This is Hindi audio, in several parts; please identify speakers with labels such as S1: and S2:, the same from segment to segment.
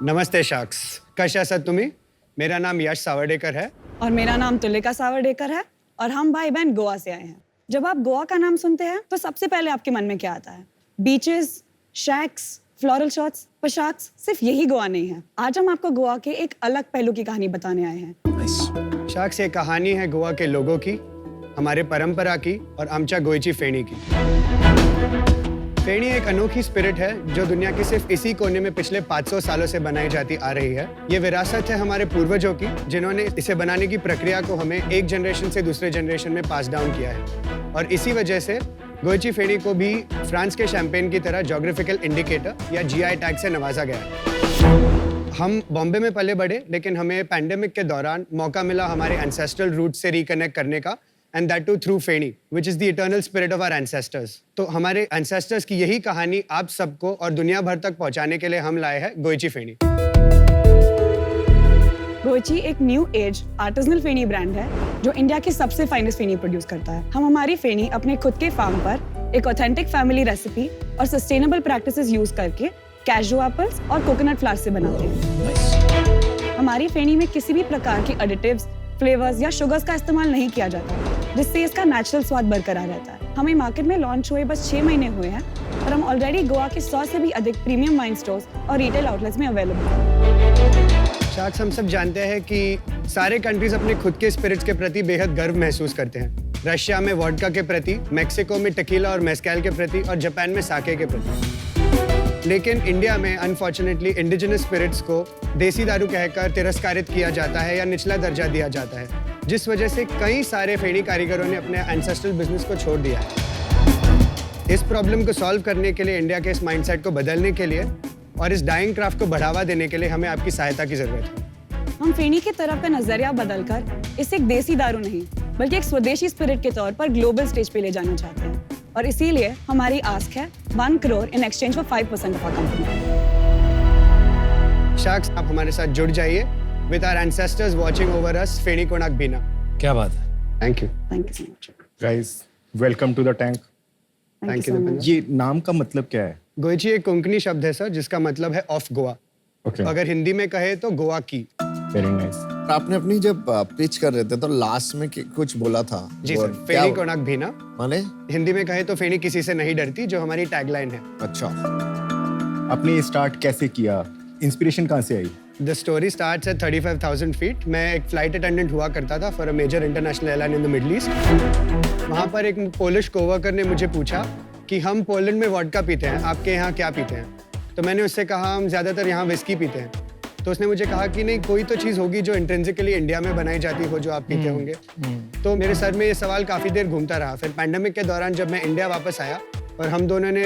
S1: नमस्ते शाक्स, कशा आहात तुम्ही? मेरा नाम यश सावर्डेकर है
S2: और मेरा नाम तुलिका सावर्डेकर है और हम भाई बहन गोवा से आए हैं। जब आप गोवा का नाम सुनते हैं तो सबसे पहले आपके मन में क्या आता है? बीचेस, शैक्स, फ्लोरल शॉट्स, पर शाक्स सिर्फ यही गोवा नहीं है। आज हम आपको गोवा के एक अलग पहलू की कहानी बताने आए हैं।
S1: शाक्स, ये कहानी है गोवा के लोगों की, हमारे परंपरा की और आमच्या गोयची फेणी की। फेणी एक अनोखी स्पिरिट है जो दुनिया के सिर्फ इसी कोने में पिछले 500 सालों से बनाई जाती आ रही है। ये विरासत है हमारे पूर्वजों की, जिन्होंने इसे बनाने की प्रक्रिया को हमें एक जनरेशन से दूसरे जनरेशन में पास डाउन किया है। और इसी वजह से गोयची फेणी को भी फ्रांस के शैंपेन की तरह ज्योग्राफिकल इंडिकेटर या जीआई टैग से नवाजा गया है। हम बॉम्बे में पले बढ़े, लेकिन हमें पैंडेमिक के दौरान मौका मिला हमारे एंसेस्ट्रल रूट से रिकनेक्ट करने का, and that too through feni, which is the eternal spirit of our ancestors. तो हमारे ancestors की यही कहानी आप सबको और दुनिया भर तक पहुंचाने के लिए हम लाए हैं गोयची फेणी।
S2: गोयची एक new age artisanal feni brand है जो इंडिया की सबसे फाइनेस्ट फेणी प्रोड्यूस करता है। हम हमारी फेणी अपने खुद के फार्म पर एक ऑथेंटिक फैमिली रेसिपी और सस्टेनेबल प्रैक्टिसेस यूज करके कैशू एप्पल्स और कोकोनट फ्लावर से बनाते हैं। हमारी फेणी में किसी भी प्रकार के एडिटिव्स, फ्लेवर्स या शुगर्स का इस्तेमाल नहीं किया जाता, जिससे इसका नेचुरल स्वाद बरकरार रहता है। हमें मार्केट में लॉन्च हुए बस 6 महीने हुए हैं और हम ऑलरेडी गोवा के 100 से भी अधिक प्रीमियम वाइन स्टोर्स और रिटेल आउटलेट्स में अवेलेबल हैं।
S1: शाक्स, हम सब जानते हैं कि सारे कंट्रीज अपने खुद के स्पिरिट्स के प्रति बेहद गर्व महसूस करते हैं। रशिया में वोडका के प्रति, मेक्सिको में टेकीला और मेस्कैल के प्रति और जापान में साके के प्रति। लेकिन इंडिया में अनफॉर्चुनेटली इंडिजिनस स्पिरिट्स को देसी दारू कहकर तिरस्कारित किया जाता है या निचला दर्जा दिया जाता है, जिस वजह से कई सारे फेणी कारीगरों ने अपने एंसेस्ट्रल बिजनेस को छोड़ दिया है। इस प्रॉब्लम को सॉल्व करने के लिए, इंडिया के इस माइंडसेट को बदलने के लिए और इस डाइंग क्राफ्ट को बढ़ावा देने के लिए हमें आपकी सहायता की जरूरत है।
S2: हम फेणी की तरफ का नजरिया बदलकर इसे एक देसी दारू नहीं बल्कि एक स्वदेशी स्पिरिट के तौर पर ग्लोबल स्टेज पे ले जाना चाहते हैं, और इसीलिए हमारी आस्क है 1 crore in exchange for 5% of our company.
S1: Sharks, आप हमारे साथ जुड़ जाइए with our ancestors watching over us, feni कोणाक बीना।
S3: क्या बात है।
S1: Thank you.
S2: Thank you so much.
S4: Guys, welcome to the tank.
S1: Thank you.
S4: ये नाम का मतलब क्या है?
S1: गोयची एक कोंकणी शब्द है सर, जिसका मतलब है ऑफ गोवा।
S4: ओके,
S1: अगर हिंदी में कहे तो गोवा की।
S4: Very nice.
S5: आपने अपनी जब पिच कर रहे थे तो लास्ट में कुछ बोला था।
S1: जी सर,
S5: क्या
S1: फेणी कोणाक भीना।
S5: माने?
S1: हिंदी में कहे तो फेणी किसी से नहीं डरती, जो हमारी टैगलाइन है।
S5: अच्छा,
S4: आपने ये स्टार्ट कैसे किया? इंस्पिरेशन कहाँ से आई?
S1: The story starts at 35,000 feet. मैं एक फ्लाइट अटेंडेंट हुआ करता था for a major international airline in the Middle East. वहाँ पर एक पोलिश कोवर्कर ने मुझे पूछा कि हम पोलैंड में वोडका पीते हैं, आपके यहाँ क्या पीते हैं? तो मैंने उससे कहा हम ज़्यादातर यहाँ विस्की पीते हैं। तो उसने मुझे कहा कि नहीं, कोई तो चीज़ होगी जो इंट्रिंसिकली इंडिया में बनाई जाती हो जो आप पीते होंगे। तो मेरे सर में ये सवाल काफ़ी देर घूमता रहा। फिर पैंडेमिक के दौरान जब मैं इंडिया वापस आया और हम दोनों ने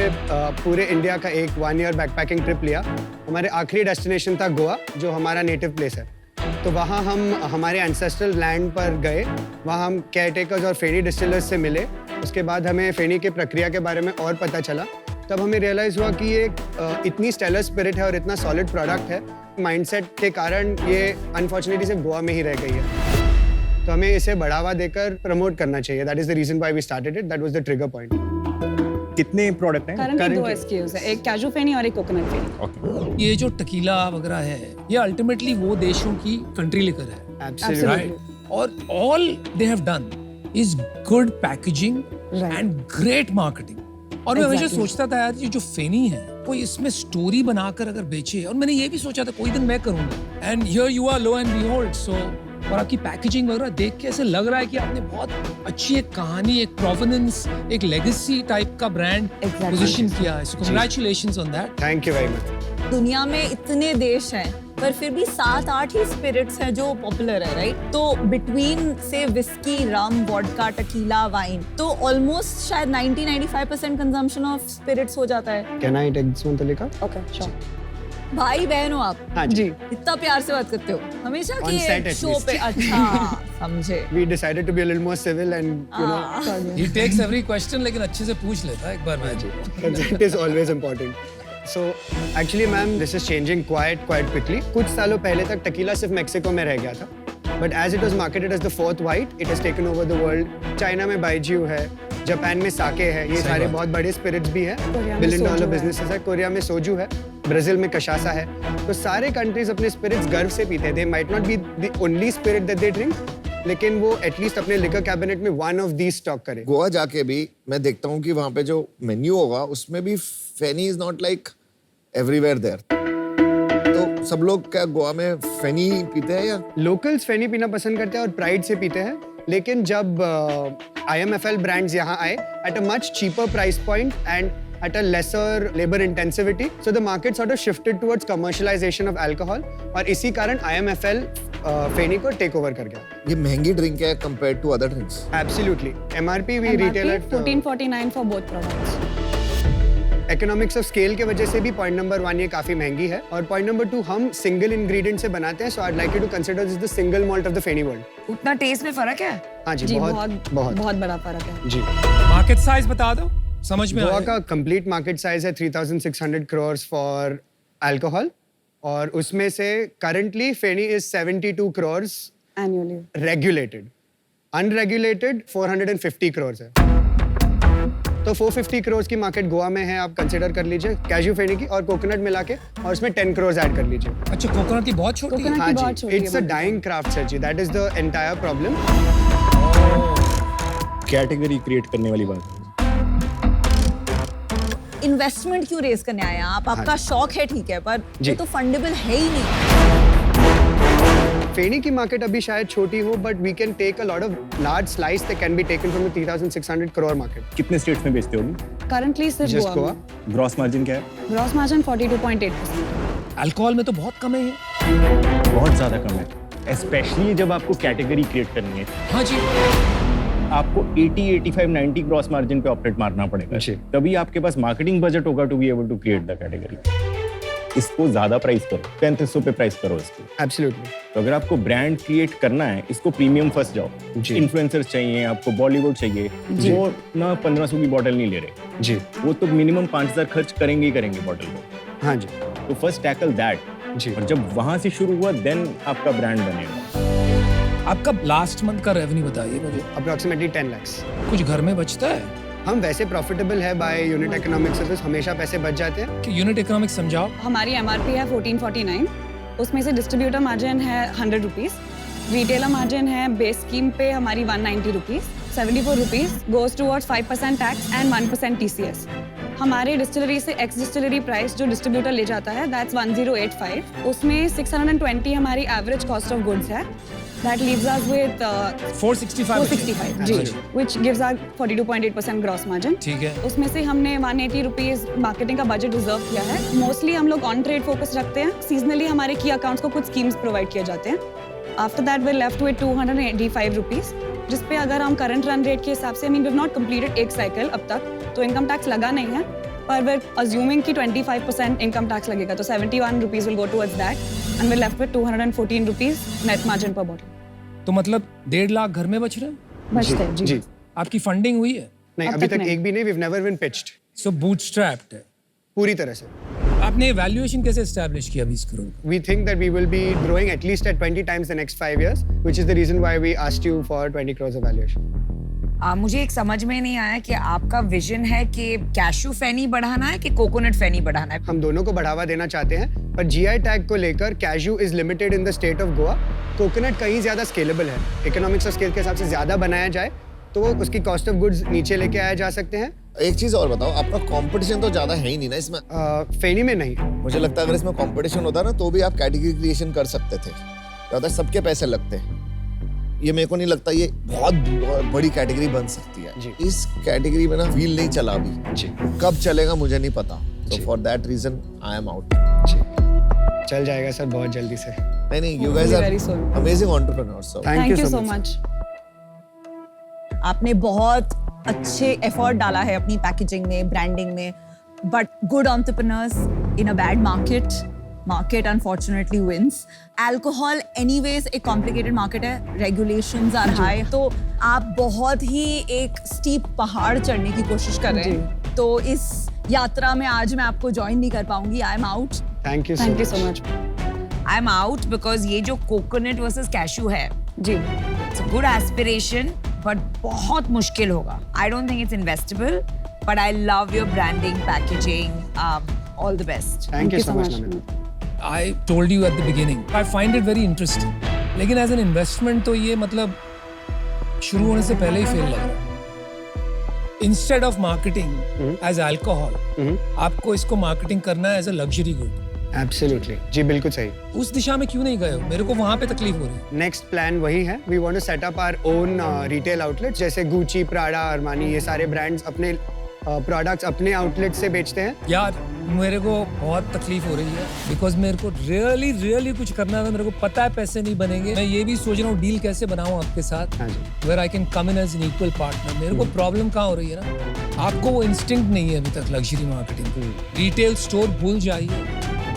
S1: पूरे इंडिया का एक 1 ईयर बैकपैकिंग ट्रिप लिया। हमारे आखिरी डेस्टिनेशन था गोवा, जो हमारा नेटिव प्लेस है। तो वहाँ हम हमारे एंसेस्ट्रल लैंड पर गए, वहाँ हम केयरटेकर्स और फेणी डिस्टिलर्स से मिले। उसके बाद हमें फेणी की प्रक्रिया के बारे में और पता चला। तब हमें रियलाइज़ हुआ कि ये इतनी स्टेलर स्पिरिट है और इतना सॉलिड प्रोडक्ट है, माइंडसेट के कारण ये अनफॉर्चुनेटली सिर्फ गोवा में ही रह गई है। तो हमें इसे बढ़ावा देकर प्रमोट करना चाहिए। That is the reason why we started it. That was the trigger point.
S4: कितने प्रोडक्ट हैं?
S2: करंटली 2 SKUs है, एक कैशू फेणी और एक कोकोनट फेणी।
S3: ये जो टकीला वगैरह है, ये अल्टीमेटली वो देशों की कंट्री लिकर है,
S1: एब्सोल्युटली
S3: राइट? और all they have done is good packaging and great marketing. और मैं हमेशा सोचता था यार, ये जो फेनी है कोई इसमें स्टोरी बनाकर अगर बेचे, और मैंने ये भी सोचा था कोई दिन मैं करूंगा। And here you are, lo and behold. So और आपकी पैकेजिंग वगैरह देख के ऐसे लग रहा है कि आपने बहुत अच्छी एक कहानी, एक प्रोवेनेंस, एक लेगेसी टाइप का ब्रांड पोजीशन किया है। सो congratulations on that.
S1: Thank you very much.
S6: दुनिया में इतने देश हैं पर फिर भी 7-8 ही स्पिरिट्स हैं जो पॉपुलर है, राइट? तो बिटवीन से whisky, rum, vodka, tequila, wine, तो ऑलमोस्ट शायद 90-95% कंजम्पशन ऑफ स्पिरिट्स हो जाता है।
S1: Can I take this one Tulika?
S2: Okay, sure.
S6: भाई बहन हो आप?
S1: हाँ जी।
S6: इतना प्यार से बात करते हो हमेशा
S1: On
S6: कि
S1: set at
S6: शो
S1: least.
S6: पे? अच्छा, समझे।
S1: We decided to be a little more civil and you know,
S3: he takes every question, लेकिन अच्छे से पूछ लेता है एक बार में।
S1: it is always important. So actually ma'am, this is changing quite quickly. कुछ सालों पहले तक टकीला सिर्फ मेक्सिको में रह गया था, but as it was marketed as the fourth white, it has taken over the world. China में बाइज्यू है, जापान में साके है, ये सारे बहुत बड़े स्पिरिट्स भी हैं,
S2: कोरिया में
S1: बिलियन डॉलर
S2: सोजू है।
S1: बिजनेसेस है। कोरिया में सोजू है, ब्राजील में कशासा है। तो सारे कंट्रीज अपने स्पिरिट्स गर्व से पीते हैं। They might not be the only spirit that they drink, लेकिन वो एटलीस्ट अपने लिकर कैबिनेट में वन ऑफ दीज स्टॉक करे।
S5: गोवा जाके भी मैं देखता हूँ कि वहाँ पे जो मेन्यू होगा उसमें भी feni is not like everywhere there. तो सब लोग क्या गोवा में फेनी पीते हैं या?
S1: लोकल्स फेनी पीना पसंद करते हैं और प्राइड से पीते हैं, लेकिन जब IMFL ब्रांड्स यहाँ आए at a much cheaper price point and at a lesser labor intensivity, so the market sort of shifted towards commercialization of alcohol, और इसी कारण IMFL फेनी को टेक ओवर कर गया।
S5: ये महंगी ड्रिंक है compared to other drinks?
S1: Absolutely. MRP we retail at
S2: 1449 for both products.
S1: Economics of scale के वजह से भी point number 1 ये काफी महंगी है, और point number 2 हम single ingredient से बनाते हैं, so I'd like you to consider this the single malt of the feni world.
S7: उतना टेस्ट में फर्क है?
S1: हाँ जी,
S2: जी
S1: बहुत
S2: बहुत बड़ा फर्क है
S1: जी।
S3: मार्केट साइज बता दो, समझ में
S1: गोवा
S3: आए।
S1: का कंप्लीट मार्केट साइज है 3600 crores फॉर अल्कोहल, और उसमें से currently feni is 72 crores
S2: annually.
S1: Regulated. Unregulated 450 crores है। तो 450 crores की मार्केट गोवा में है, आप कंसिडर कर लीजिए कैजू फेनी की और कोकोनट मिला के, और उसमें 10 crores ऐड कर लीजिए।
S3: अच्छा, कोकोनट की बहुत छोटी है।
S2: कोकोनट
S1: हाँ
S2: की बहुत
S1: जी,
S2: छोटी
S1: इट्स अ
S2: है।
S1: Dying craft sir ji, that is the entire problem.
S4: Category create करने वाली बात।
S6: इन्वेस्टमेंट क्यों रेस करने आए हैं आप? आपका शौक है ठीक है, पर
S1: जी।
S6: वो तो फंडेबल है ही नहीं।
S1: फेनी की मार्केट अभी शायद छोटी हो, but we can take a lot of large slice that can be taken from the 3600 crore market.
S4: कितने स्टेट्स में बेचते होगी?
S2: Currently सिर्फ
S1: जस्ट
S2: गोवा
S1: गोवा।
S2: में।
S4: ग्रॉस मार्जिन क्या है?
S2: Gross margin 42.8%.
S3: अल्कोहल में तो बहुत कम है ये।
S4: बहुत ज्यादा कम है, स्पेशली जब आपको कैटेगरी क्रिएट करनी है।
S3: हाँ जी।
S4: आपको 80, 85, 90 ग्रॉस मार्जिन पे ऑपरेट मारना पड़ेगा,
S1: जी।
S4: तभी आपके पास मार्केटिंग बजट होगा to be able to create the category. इसको ज्यादा प्राइस करो, 3500 पे प्राइस करो इसको।
S1: एब्सोल्युटली।
S4: तो अगर आपको ब्रांड क्रिएट करना है, इसको प्रीमियम फर्स्ट जाओ।
S1: जी।
S4: इन्फ्लुएंसर्स चाहिए आपको, बॉलीवुड चाहिए, वो ना 1500 की बॉटल नहीं ले रहे,
S1: जी
S4: वो तो मिनिमम 5000 खर्च करेंगे ही करेंगे बॉटल को।
S1: हाँ जी
S4: तो फर्स्ट टैकल दैट,
S1: जी।
S4: और जब वहां से शुरू हुआ देन आपका ब्रांड बनेगा।
S3: आपका लास्ट मंथ का रेवेन्यू बताइए मुझे।
S1: Approximately 10 lakhs।
S3: कुछ घर में बचता है
S1: हम वैसे प्रॉफिटेबल है बाय यूनिट इकोनॉमिक्स से, तो हमेशा पैसे बच जाते हैं।
S3: कि यूनिट इकोनॉमिक्स समझाओ।
S2: हमारी MRP है 1449, उसमें से डिस्ट्रीब्यूटर मार्जिन है 100 रुपीज, रिटेलर मार्जिन है बेस स्कीम पे हमारी 190 rupees, 74 rupees goes towards 5% tax and 1% TCS। हमारे डिस्टिलरी से एक्स डिस्टिलरी प्राइस जो डिस्ट्रीब्यूटर ले जाता है दैट्स 1085, उसमें 620 हमारी एवरेज कॉस्ट ऑफ गुड्स है, दैट लीव्स अस विद 465 जी, which gives us 42.8% gross margin.
S3: ठीक है।
S2: उसमें से हमने 180 रुपीज मार्केटिंग का बजट रिजर्व किया है। मोस्टली हम लोग ऑन ट्रेड फोकस रखते हैं, सीजनली हमारे की अकाउंट्स को कुछ स्कीम्स प्रोवाइड किए जाते हैं। After that we left with 285 rupees, जिस पे अगर हम करंट रन रेट के हिसाब से, I mean we have not completed एक साइकिल अब तक, तो इनकम टैक्स लगा नहीं है, पर वी अज्यूमिंग कि 25% इनकम टैक्स लगेगा, तो 71 rupees will go towards that and we left with 214 rupees net margin per bottle.
S3: तो मतलब 1.5 लाख घर में बच रहे हैं।
S2: बचते हैं
S1: जी
S3: आपकी फंडिंग हुई है?
S1: नहीं,
S2: अब
S1: अभी
S2: तक
S1: तक
S2: नहीं।
S1: एक भी नहीं। We have never been pitched
S3: so bootstrapped है।
S1: पूरी तरह से।
S3: आपने वैल्यूएशन कैसे एस्टैब्लिश किया 20 करोड़ का?
S1: We think that we will be growing at least at 20 times the next 5 years, which is the reason why we asked you for 20 crores of valuation.
S7: मुझे एक समझ में नहीं आया कि आपका विजन है कि कैशू फेनी बढ़ाना है कि कोकोनट फेनी बढ़ाना है।
S1: हम दोनों को बढ़ावा देना चाहते हैं, पर GI टैग को लेकर caju is limited in the state of Goa. Coconut कहीं ज्यादा स्केलेबल है, इकोनॉमिक्स ऑफ स्केल के हिसाब से ज्यादा बनाया जाए तो उसकी कॉस्ट ऑफ गुड्स नीचे लेके आया जा सकते हैं।
S5: एक चीज और बताओ, आपका कंपटीशन तो ज्यादा है ही नहीं ना इसमें?
S1: फेनी में नहीं।
S5: मुझे लगता है अगर इसमें कंपटीशन होता ना तो भी आप कैटेगरी क्रिएशन कर सकते थे। ज्यादा सबके पैसे लगते हैं, ये मेरे को नहीं लगता ये बहुत बड़ी कैटेगरी बन सकती है।
S1: जी।
S5: इस कैटेगरी में ना व्हील नहीं चला अभी,
S1: जी
S5: कब चलेगा मुझे नहीं पता, तो
S1: जी।
S5: For that reason I am out.
S1: जी चल जाएगा सर बहुत जल्दी से।
S5: नहीं, you guys are
S2: Very soon.
S5: amazing entrepreneurs. So
S1: Thank you so
S2: much.
S6: आपने बहुत अच्छे एफर्ट डाला है अपनी पैकेजिंग में, ब्रांडिंग में, but good entrepreneurs in a bad market unfortunately wins. Alcohol anyways एक कॉम्प्लिकेटेड मार्केट है, रेगुलेशंस आर हाई, तो आप बहुत ही एक स्टीप पहाड़ चढ़ने की कोशिश कर रहे हैं। तो इस यात्रा में आज मैं आपको ज्वाइन नहीं कर पाऊंगी। I am out.
S1: Thank you
S2: so much.
S7: I am out because ये जो कोकोनट वर्सेस कैशू है,
S2: जी
S7: it's a good aspiration but बहुत मुश्किल होगा। I don't think it's investable, but I love your branding, packaging, all the best.
S1: Thank you so much, Namita.
S3: I told you at the beginning, I find it very interesting. लेकिन एज एन इन्वेस्टमेंट तो ये मतलब शुरू होने से पहले ही फेल लग रहा है. Instead of marketing as alcohol, आपको इसको मार्केटिंग करना है as a luxury good.
S1: Absolutely. जी बिल्कुल सही.
S3: उस दिशा में क्यों नहीं गए हो? मेरे को वहां पे तकलीफ हो रही है.
S1: नेक्स्ट प्लान वही है. We want to set up our own retail outlet, जैसे गुची, प्राडा, अरमानी, ये सारे ब्रांड्स अपने प्रोडक्ट्स अपने आउटलेट से बेचते हैं.
S3: यार मेरे को बहुत तकलीफ हो रही है बिकॉज मेरे को रियली कुछ करना है. मेरे को पता है पैसे नहीं बनेंगे. मैं ये भी सोच रहा हूँ डील कैसे बनाऊँ आपके साथ,
S1: हाँ जी.
S3: Where I can come in as an equal partner. मेरे को प्रॉब्लम कहाँ हो रही है ना, आपको वो इंस्टिंक्ट नहीं है अभी तक लग्जरी मार्केटिंग. रिटेल स्टोर भूल जाइए,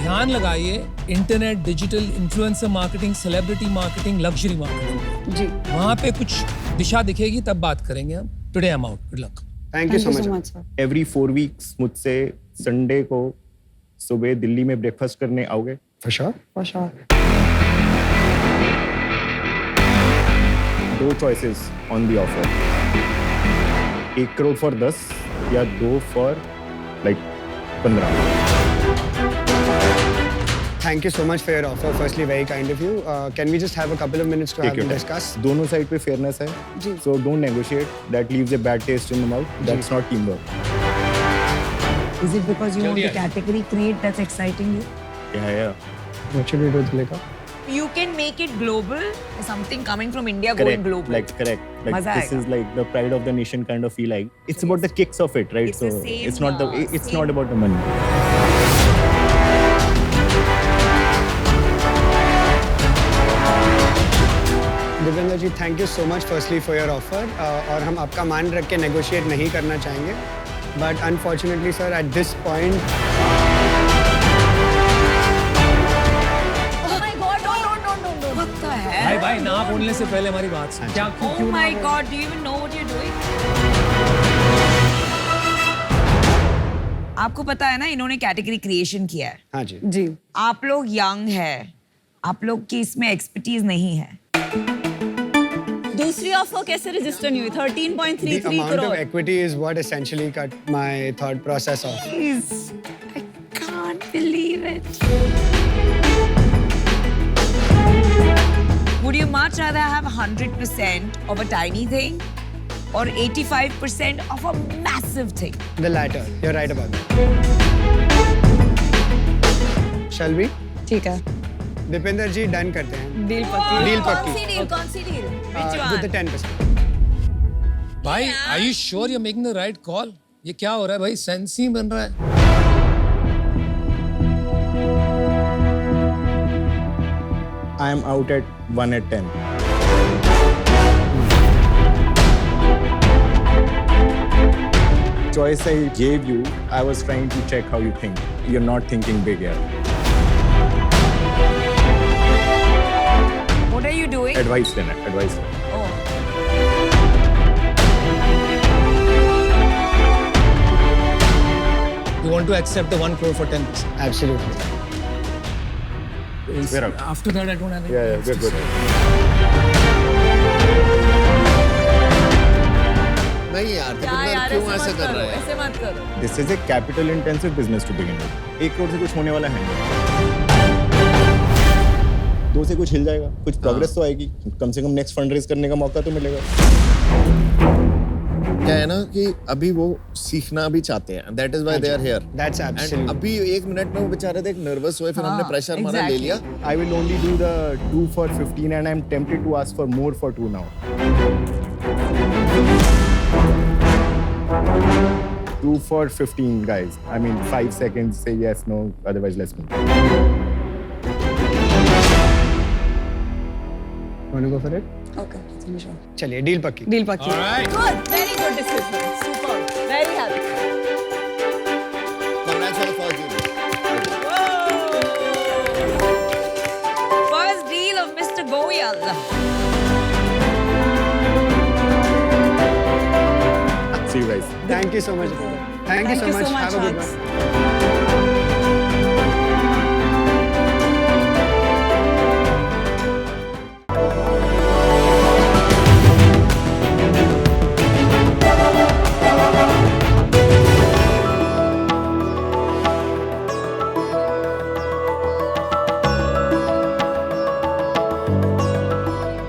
S3: ध्यान लगाइए internet, digital, influencer marketing, celebrity marketing, luxury marketing.
S2: जी.
S3: वहाँ पे कुछ दिशा दिखेगी तब बात करेंगे हम. Today I am out. Good luck.
S1: Thank you so much.
S2: sir.
S4: Every 4 weeks मुझसे संडे को सुबह दिल्ली में ब्रेकफास्ट करने आओगे?
S1: For sure.
S2: For sure.
S4: 2 choices on the offer. 1 crore for 10 या 2 for like 15.
S1: Thank you so much for your offer. Firstly, very kind of you. Can we just have a couple of minutes to
S4: Take
S1: have
S4: your
S1: a
S4: time.
S1: discuss?
S4: दोनों साइड पे फेयरनेस है.
S2: जी.
S4: So don't negotiate. That leaves a bad taste in the mouth. That's not teamwork.
S7: Is it because you want
S3: जल्दी
S7: the category create that's exciting you?
S4: Yeah.
S1: What should we do, Dhulika?
S7: You can make it global. Something coming from India going
S4: Correct.
S7: global.
S4: Correct. Like
S7: मजा
S4: this
S7: आएगा.
S4: is like the pride of the nation kind of feel like. It's about the kicks of it, right?
S7: It's the
S4: So
S7: same,
S4: it's not it's
S7: same.
S4: not about the money.
S1: Divyendra ji, thank you so much firstly for your offer. और हम आपका मान रख के नेगोशिएट नहीं करना चाहेंगे. But unfortunately sir, at this point
S6: Oh my God, no.
S7: What the hell?
S3: भाई भाई ना बोलने से पहले हमारी बात सुन. क्या क्यों
S7: Oh
S3: क्यों
S7: my
S3: ना
S7: God, do you even know what you're doing? आपको पता है ना इन्होंने कैटेगरी क्रिएशन किया है.
S1: हाँ जी.
S2: जी.
S7: आप लोग यंग है, आप लोग की इसमें एक्सपर्टीज नहीं है.
S6: दूसरी ऑफर कैसे रजिस्टर नहीं हुई?
S1: The
S6: 13.33
S1: amount of
S6: crore.
S1: equity is what essentially cut my thought process off.
S7: Please, I can't believe it. Would you much rather have 100% of a tiny thing or 85% of a massive thing?
S1: The latter. You're right about that. Shall we?
S2: ठीक है.
S1: दीपेंद्र जी, डन करते हैं.
S2: डील पक्की.
S1: Deal
S6: कौन
S1: पक्की.
S6: सी डील? कौन सी डील?
S1: With the 10%.
S3: भाई are you sure you're making the right call? ये क्या हो रहा है भाई? सेंस ही बन रहा है.
S4: I am out at 1 at 10. Choice I gave you, I was trying to check how you think. You're not thinking big here.
S7: What are you doing?
S4: Advice then, advice.
S7: Oh.
S3: You want to accept the 1 crore for 10%?
S1: Absolutely.
S4: We're out.
S3: After that, I don't have any.
S4: Yeah, we're good.
S5: नहीं यार,
S6: क्या
S5: दीपेंद्र
S6: यार,
S5: क्यों
S6: ऐसे
S5: ऐसे
S6: मत
S5: कर
S6: करो,
S5: रहा है?
S6: ऐसे मत करो.
S4: This is a capital intensive business to begin with. 1 crore से कुछ होने वाला है नहीं. 2 से कुछ हिल जाएगा, कुछ प्रोग्रेस तो आएगी. कम से कम नेक्स्ट फंड रेज करने का मौका तो मिलेगा.
S5: क्या है ना कि अभी वो सीखना भी चाहते हैं. That is why they are here.
S1: That's
S5: And
S1: absolutely.
S5: अभी 1 मिनट में वो बेचारे देख नर्वस हुए, फिर हमने प्रेशर मारा, ले लिया.
S4: I will only do the 2 for 15 and I'm tempted to ask for more for 2 now. 2 for 15 guys. I mean 5 seconds, say yes, no, otherwise let's move.
S1: Want to go for it?
S2: Okay. Sure.
S1: चलिए, डील पक्की.
S2: डील पक्की.
S3: All right.
S6: Good, very good decision. Super, very happy.
S5: Congrats for the first deal.
S7: First deal of Mr. Goyal.
S4: See you guys.
S1: Thank you so much. Thank you so much. Have a good one.